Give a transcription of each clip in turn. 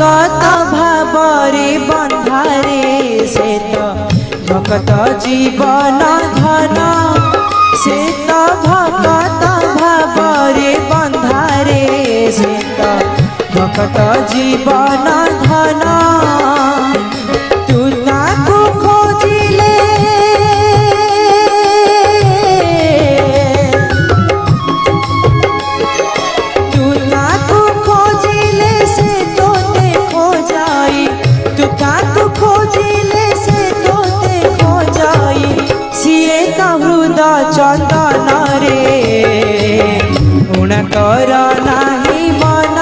भगत भावरे बंधारे से तो भगत जीवन धन से तो भगत भावरे बंधारे से तो भगत जीवन धन तू ताकू खोजिले तू ताकू खोजिले से तोते खो जाई तू ताकू खोजिले से तोते खो जाई सिए तो हृदय चंदन रे गुण कर नाही मन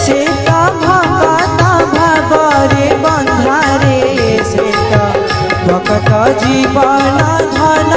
से तो भगत भावरे बंधारे से तो भगत जीवन धन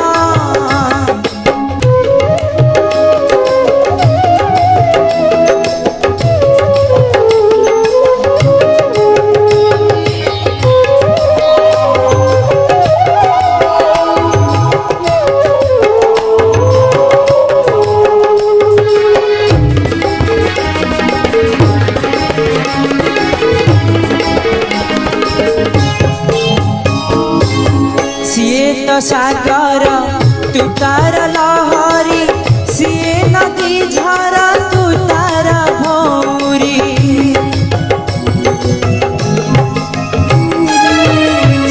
सागर तू तार लहरी सिए नदी झरा तू तार भौरी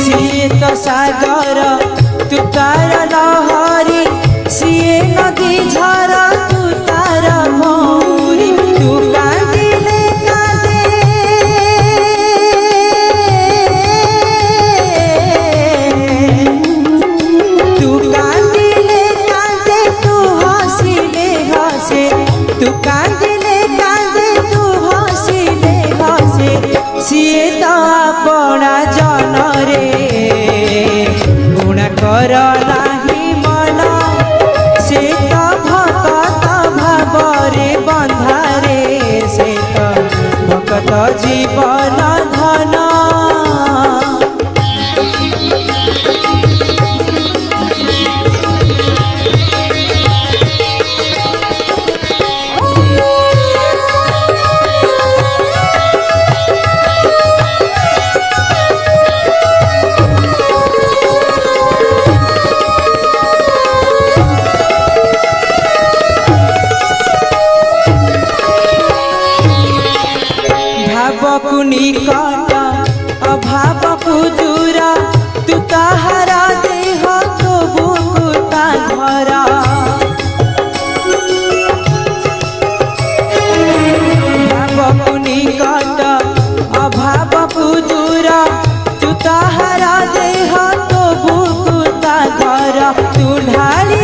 सिए तो सागर तू तार लहरी सिए नदी झरा तू तार भौरी तू कांदिले कांदे तू कांदिले कांदे तू हंसिले तू हंसिले हसे सिए तो अपना जन रे गुण कर नाही मन से तो भगत भावरे बंधारे से तो भगत जीवन धन भावकु निकट अभावकु दूर तू ताहारा देह तो बुकुता घर भावकु निकट अभावकु दूर तू ताहारा देह तो बुकुता घर तू ढाली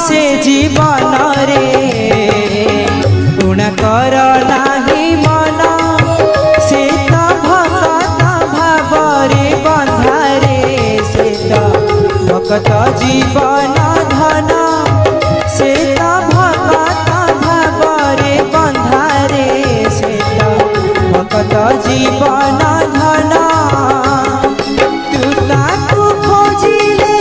से जीवन रे गुण कर नाही मन से तो भगत भावरे बंधारे से तो भगत जीवन धन से तो भगत भावरे बंधारे से तो भगत जीवन धन तू ताकू खोजिले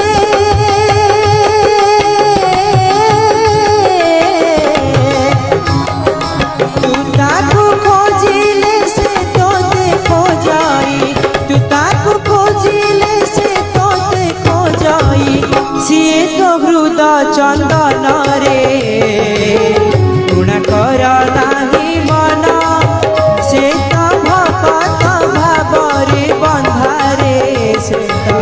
सिए तो हृदय चंदन रे गुण कर नाही मन से तो भगत भावरे बंधारे से तो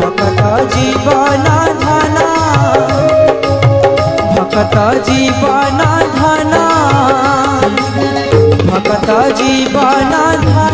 भगत जीवन धन भगत जीवन धन भगत जीवन धन।